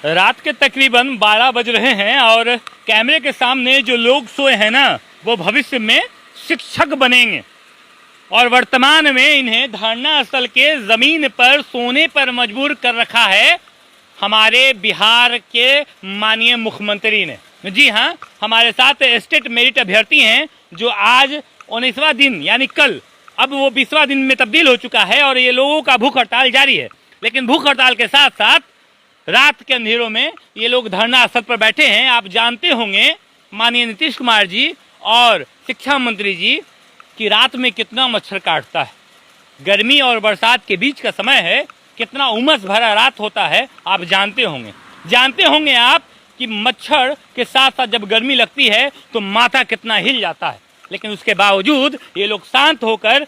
रात के तकरीबन 12 बज रहे हैं और कैमरे के सामने जो लोग सोए हैं ना, वो भविष्य में शिक्षक बनेंगे और वर्तमान में इन्हें धरना स्थल के ज़मीन पर सोने पर मजबूर कर रखा है हमारे बिहार के माननीय मुख्यमंत्री ने। जी हाँ, हमारे साथ स्टेट मेरिट अभ्यर्थी हैं जो आज 19वां दिन यानी कल, अब वो 20वां दिन में तब्दील हो चुका है और ये लोगों का भूख हड़ताल जारी है। लेकिन भूख हड़ताल के साथ साथ रात के अंधेरों में ये लोग धरना स्थल पर बैठे हैं। आप जानते होंगे माननीय नीतीश कुमार जी और शिक्षा मंत्री जी कि रात में कितना मच्छर काटता है, गर्मी और बरसात के बीच का समय है, कितना उमस भरा रात होता है। आप जानते होंगे आप कि मच्छर के साथ साथ जब गर्मी लगती है तो माथा कितना हिल जाता है। लेकिन उसके बावजूद ये लोग शांत होकर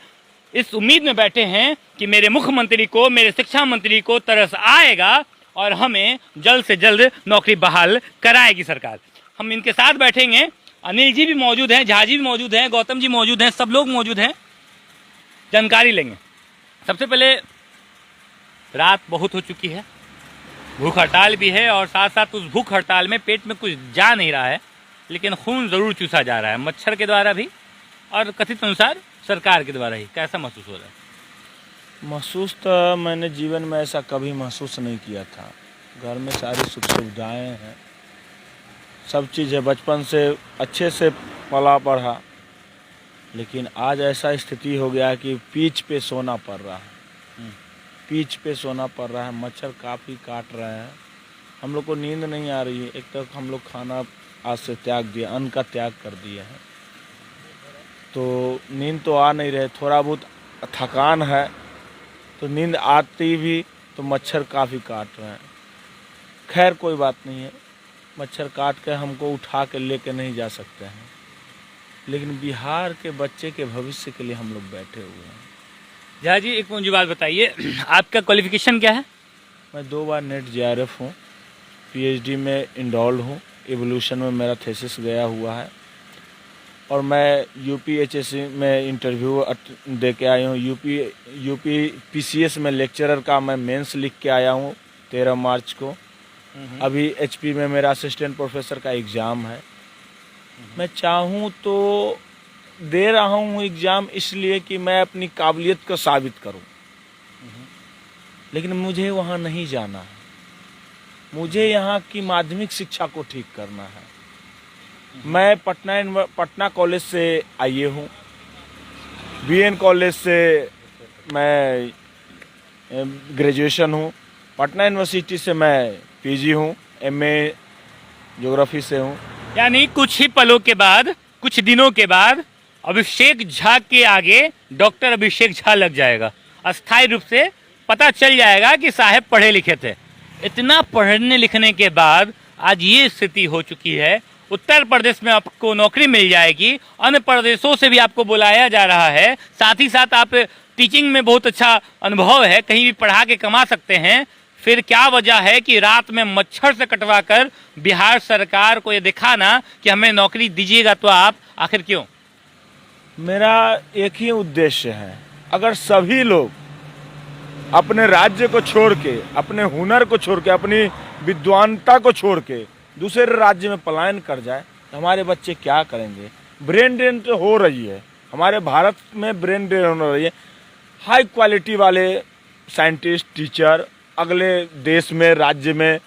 इस उम्मीद में बैठे हैं कि मेरे मुख्यमंत्री को, मेरे शिक्षा मंत्री को तरस आएगा और हमें जल्द से जल्द नौकरी बहाल कराएगी सरकार। हम इनके साथ बैठेंगे। अनिल जी भी मौजूद हैं, झा जी भी मौजूद हैं, गौतम जी मौजूद हैं, सब लोग मौजूद हैं, जानकारी लेंगे। सबसे पहले रात बहुत हो चुकी है, भूख हड़ताल भी है और साथ साथ उस भूख हड़ताल में पेट में कुछ जा नहीं रहा है, लेकिन खून ज़रूर चूसा जा रहा है, मच्छर के द्वारा भी और कथित अनुसार सरकार के द्वारा ही। कैसा महसूस हो रहा है? महसूस तो मैंने जीवन में ऐसा कभी महसूस नहीं किया था। घर में सारी सुख सुविधाएँ हैं, सब चीज़ है, बचपन से अच्छे से पला पढ़ा, लेकिन आज ऐसा स्थिति हो गया कि पीच पे सोना पड़ रहा है, पीच पे सोना पड़ रहा है। मच्छर काफ़ी काट रहे हैं, हम लोग को नींद नहीं आ रही है। एक तो हम लोग खाना आज से त्याग दिया, अन्न का त्याग कर दिया है, तो नींद तो आ नहीं रहे। थोड़ा बहुत थकान है तो नींद आती भी, तो मच्छर काफ़ी काट रहे हैं। खैर कोई बात नहीं है, मच्छर काट के हमको उठा के लेके नहीं जा सकते हैं, लेकिन बिहार के बच्चे के भविष्य के लिए हम लोग बैठे हुए हैं। झा जी, एक मुझे बात बताइए, आपका क्वालिफिकेशन क्या है? मैं 2 बार नेट JRF हूँ, PhD में इंडॉल्ड हूँ, एवोल्यूशन में मेरा थीसिस गया हुआ है और मैं UPHSC में इंटरव्यू दे के आया हूँ। यूपी PCS में लेक्चरर का मैं मेंस लिख के आया हूँ 13 मार्च को। अभी HP में मेरा असिस्टेंट प्रोफेसर का एग्ज़ाम है। मैं चाहूँ तो दे रहा हूँ एग्ज़ाम इसलिए कि मैं अपनी काबिलियत को साबित करूँ, लेकिन मुझे वहाँ नहीं जाना है। मुझे यहाँ की माध्यमिक शिक्षा को ठीक करना है। मैं पटना कॉलेज से IE हूँ, BN कॉलेज से मैं ग्रेजुएशन हूँ, पटना यूनिवर्सिटी से मैं PG हूँ, MA ज्योग्राफी से हूँ। यानी कुछ ही पलों के बाद, कुछ दिनों के बाद अभिषेक झा के आगे डॉक्टर अभिषेक झा लग जाएगा। अस्थायी रूप से पता चल जाएगा कि साहब पढ़े लिखे थे। इतना पढ़ने लिखने के बाद आज ये स्थिति हो चुकी है। उत्तर प्रदेश में आपको नौकरी मिल जाएगी, अन्य प्रदेशों से भी आपको बुलाया जा रहा है, साथ ही साथ आप टीचिंग में बहुत अच्छा अनुभव है, कहीं भी पढ़ा के कमा सकते हैं। फिर क्या वजह है कि रात में मच्छर से कटवा कर बिहार सरकार को ये दिखाना कि हमें नौकरी दीजिएगा, तो आप आखिर क्यों? मेरा एक ही उद्देश्य है, अगर सभी लोग अपने राज्य को छोड़ के, अपने हुनर को छोड़ के, अपनी विद्वानता को छोड़ के दूसरे राज्य में पलायन कर जाए तो हमारे बच्चे क्या करेंगे? ब्रेन ड्रेन तो हो रही है, हमारे भारत में ब्रेन ड्रेन हो रही है। हाई क्वालिटी वाले साइंटिस्ट, टीचर अगले देश में, राज्य में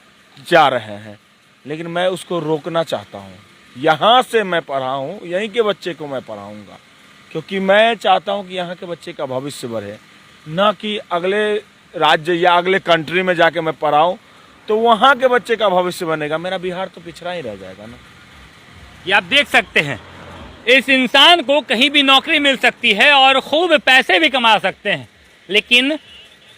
जा रहे हैं, लेकिन मैं उसको रोकना चाहता हूँ। यहाँ से मैं पढ़ाऊँ, यहीं के बच्चे को मैं पढ़ाऊँगा, क्योंकि मैं चाहता हूँ कि यहाँ के बच्चे का भविष्य बढ़े, ना कि अगले राज्य या अगले कंट्री में जाके मैं पढ़ाऊँ तो वहाँ के बच्चे का भविष्य बनेगा। मेरा बिहार तो पिछड़ा ही रह जाएगा ना। ये आप देख सकते हैं, इस इंसान को कहीं भी नौकरी मिल सकती है और खूब पैसे भी कमा सकते हैं, लेकिन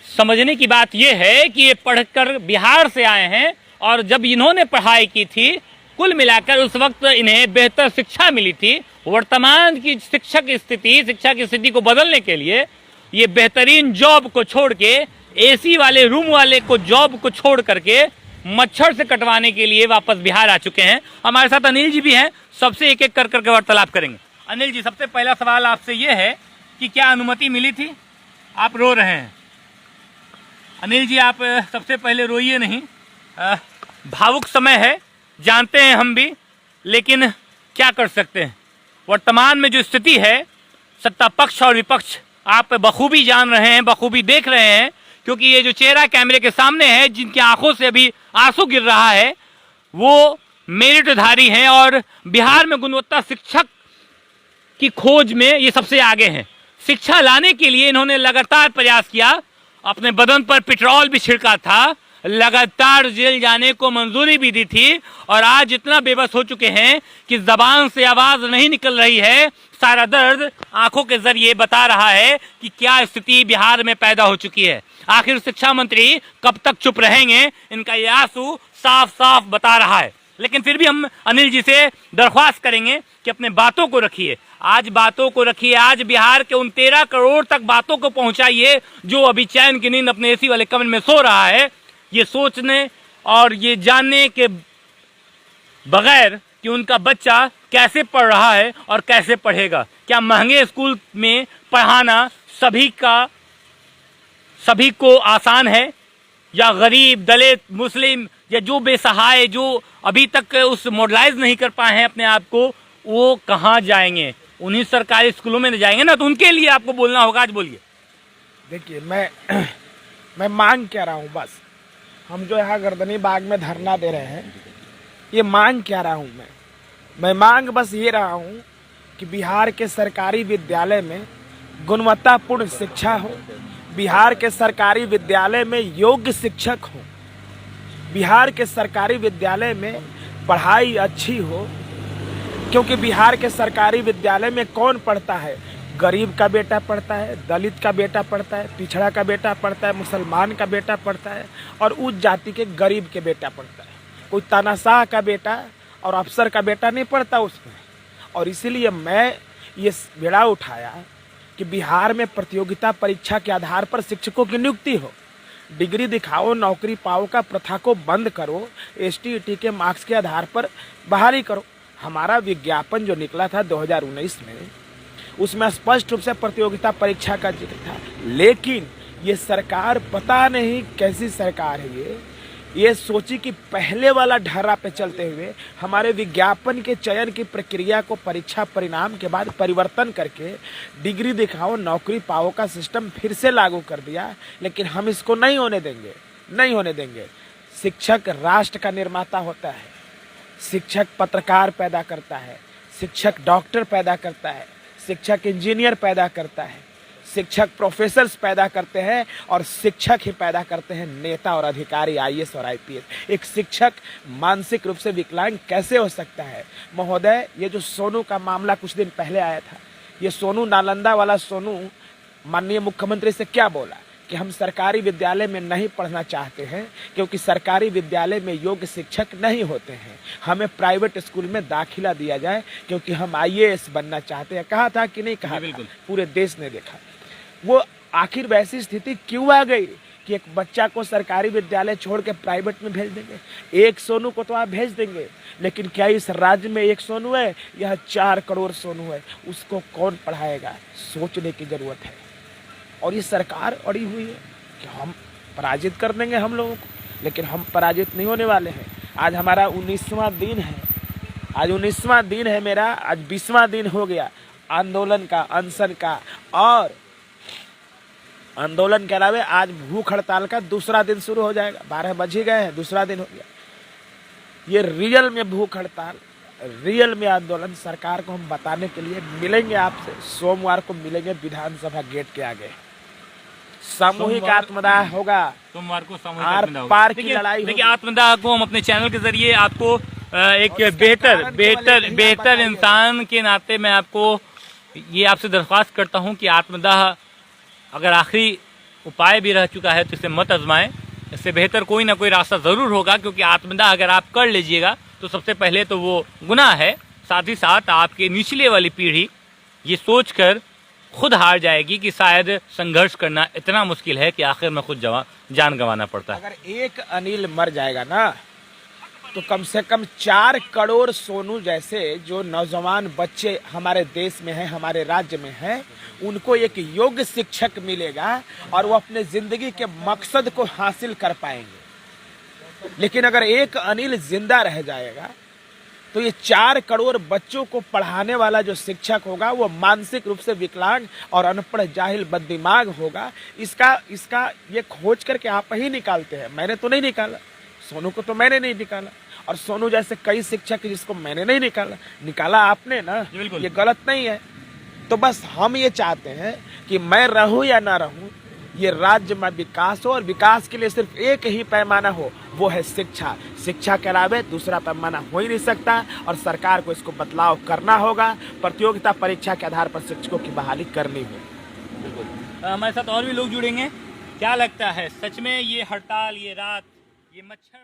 समझने की बात यह है कि ये पढ़कर बिहार से आए हैं और जब इन्होंने पढ़ाई की थी, कुल मिलाकर उस वक्त इन्हें बेहतर शिक्षा मिली थी। वर्तमान की शिक्षा की स्थिति को बदलने के लिए ये बेहतरीन जॉब को छोड़ के, AC वाले रूम वाले को जॉब को छोड़ करके मच्छर से कटवाने के लिए वापस बिहार आ चुके हैं। हमारे साथ अनिल जी भी हैं, सबसे एक एक कर करके वार्तालाप करेंगे। अनिल जी, सबसे पहला सवाल आपसे ये है कि क्या अनुमति मिली थी? आप रो रहे हैं। अनिल जी, आप सबसे पहले रोइए नहीं, भावुक समय है, जानते हैं हम भी, लेकिन क्या कर सकते हैं। वर्तमान में जो स्थिति है, सत्ता पक्ष और विपक्ष आप बखूबी जान रहे हैं, बखूबी देख रहे हैं, क्योंकि ये जो चेहरा कैमरे के सामने है, जिनकी आंखों से अभी आंसू गिर रहा है, वो मेरिटधारी हैं और बिहार में गुणवत्ता शिक्षक की खोज में ये सबसे आगे हैं। शिक्षा लाने के लिए इन्होंने लगातार प्रयास किया, अपने बदन पर पेट्रोल भी छिड़का था, लगातार जेल जाने को मंजूरी भी दी थी, और आज इतना बेबस हो चुके हैं कि जबान से आवाज नहीं निकल रही है। सारा दर्द आंखों के जरिए बता रहा है कि क्या स्थिति बिहार में पैदा हो चुकी है। आखिर शिक्षा मंत्री कब तक चुप रहेंगे, इनका ये आंसू साफ साफ बता रहा है। लेकिन फिर भी हम अनिल जी से दरख्वास्त करेंगे कि अपने बातों को रखिए, आज बातों को रखिए, आज बिहार के उन 13 करोड़ तक बातों को पहुंचाइए जो अभी चैन की नींद अपने एसी वाले कमरे में सो रहा है, ये सोचने और ये जानने के बगैर कि उनका बच्चा कैसे पढ़ रहा है और कैसे पढ़ेगा। क्या महंगे स्कूल में पढ़ाना सभी को आसान है, या गरीब, दलित, मुस्लिम या जो बेसहाय, जो अभी तक उस मॉडलाइज नहीं कर पाए हैं अपने आप को, वो कहाँ जाएंगे? उन्हीं सरकारी स्कूलों में जाएंगे ना, तो उनके लिए आपको बोलना होगा। आज बोलिए। देखिए, मैं मांग क्या रहा हूँ, बस हम जो यहाँ गर्दनी बाग में धरना दे रहे हैं, ये मांग क्या रहा हूँ मैं मांग बस ये रहा हूँ कि बिहार के सरकारी विद्यालय में गुणवत्तापूर्ण शिक्षा हो, बिहार के सरकारी विद्यालय में योग्य शिक्षक हो, बिहार के सरकारी विद्यालय में पढ़ाई अच्छी हो। क्योंकि बिहार के सरकारी विद्यालय में कौन पढ़ता है? गरीब का बेटा पढ़ता है, दलित का बेटा पढ़ता है, पिछड़ा का बेटा पढ़ता है, मुसलमान का बेटा पढ़ता है, और उच्च जाति के गरीब के बेटा पढ़ता है। कोई तानाशाह का बेटा और अफसर का बेटा नहीं पढ़ता उसमें। और इसीलिए मैं ये बेड़ा उठाया कि बिहार में प्रतियोगिता परीक्षा के आधार पर शिक्षकों की नियुक्ति हो, डिग्री दिखाओ नौकरी पाओ का प्रथा को बंद करो, ST-ET के मार्क्स के आधार पर बहाली करो। हमारा विज्ञापन जो निकला था 2019 में, उसमें स्पष्ट रूप से प्रतियोगिता परीक्षा का जिक्र था, लेकिन ये सरकार पता नहीं कैसी सरकार है, ये सोची कि पहले वाला ढर्रा पे चलते हुए हमारे विज्ञापन के चयन की प्रक्रिया को परीक्षा परिणाम के बाद परिवर्तन करके डिग्री दिखाओ नौकरी पाओ का सिस्टम फिर से लागू कर दिया। लेकिन हम इसको नहीं होने देंगे। शिक्षक राष्ट्र का निर्माता होता है, शिक्षक पत्रकार पैदा करता है, शिक्षक डॉक्टर पैदा करता है, शिक्षक इंजीनियर पैदा करता है, शिक्षक प्रोफेसर्स पैदा करते हैं, और शिक्षक ही पैदा करते हैं नेता और अधिकारी, IAS और IPS। एक शिक्षक मानसिक रूप से विकलांग कैसे हो सकता है? महोदय, ये जो सोनू का मामला कुछ दिन पहले आया था, ये सोनू, नालंदा वाला सोनू, माननीय मुख्यमंत्री से क्या बोला कि हम सरकारी विद्यालय में नहीं पढ़ना चाहते हैं क्योंकि सरकारी विद्यालय में योग्य शिक्षक नहीं होते हैं, हमें प्राइवेट स्कूल में दाखिला दिया जाए क्योंकि हम IAS बनना चाहते हैं। कहा था कि नहीं कहा था? पूरे देश ने देखा। वो आखिर वैसी स्थिति क्यों आ गई कि एक बच्चा को सरकारी विद्यालय छोड़ के प्राइवेट में भेज देंगे? एक सोनू को तो आप भेज देंगे, लेकिन क्या इस राज्य में एक सोनू है? यह 4 करोड़ सोनू है, उसको कौन पढ़ाएगा? सोचने की जरूरत है। और ये सरकार अड़ी हुई है कि हम पराजित कर देंगे हम लोगों को, लेकिन हम पराजित नहीं होने वाले हैं। आज हमारा 19वां दिन है, आज 19वां दिन है मेरा, आज 20वां दिन हो गया आंदोलन का, अनशन का, और आंदोलन के अलावा आज भूख हड़ताल का दूसरा दिन शुरू हो जाएगा। 12 बज ही गए हैं, दूसरा दिन हो गया। ये रियल में भूख हड़ताल, रियल में आंदोलन सरकार को हम बताने के लिए मिलेंगे आपसे। सोमवार को मिलेंगे विधानसभा गेट के आगे, सामूहिक आत्मदाह होगा। सोमवार को आर पार की लड़ाई। देखिए, आत्मदाह को हम अपने चैनल के जरिए आपको एक बेहतर इंसान के नाते मैं आपको ये आपसे दरख्वास्त करता हूँ कि आत्मदाह अगर आखिरी उपाय भी रह चुका है तो इसे मत आजमाएं। इससे बेहतर कोई ना कोई रास्ता ज़रूर होगा, क्योंकि आत्मदाह अगर आप कर लीजिएगा तो सबसे पहले तो वो गुनाह है, साथ ही साथ आपके निचले वाली पीढ़ी ये सोचकर खुद हार जाएगी कि शायद संघर्ष करना इतना मुश्किल है कि आखिर में खुद जान गंवाना पड़ता है। अगर एक अनिल मर जाएगा ना, तो कम से कम 4 करोड़ सोनू जैसे जो नौजवान बच्चे हमारे देश में हैं, हमारे राज्य में हैं, उनको एक योग्य शिक्षक मिलेगा और वो अपने जिंदगी के मकसद को हासिल कर पाएंगे। लेकिन अगर एक अनिल जिंदा रह जाएगा तो ये 4 करोड़ बच्चों को पढ़ाने वाला जो शिक्षक होगा वो मानसिक रूप से विकलांग और अनपढ़ जाहिल बददिमाग होगा। इसका ये खोज करके आप ही निकालते हैं, मैंने तो नहीं निकाला, सोनू को तो मैंने नहीं निकाला, और सोनू जैसे कई शिक्षक जिसको मैंने नहीं निकाला आपने ना, ये गलत नहीं है। तो बस हम ये चाहते हैं कि मैं रहूं या ना रहूं, ये राज्य में विकास हो, और विकास के लिए सिर्फ एक ही पैमाना हो, वो है शिक्षा। शिक्षा के अलावा दूसरा पैमाना हो ही नहीं सकता, और सरकार को इसको बदलाव करना होगा। प्रतियोगिता परीक्षा के आधार पर शिक्षकों की बहाली करनी होगी। हमारे साथ और भी लोग जुड़ेंगे। क्या लगता है सच में ये हड़ताल, ये रात, ये मच्छर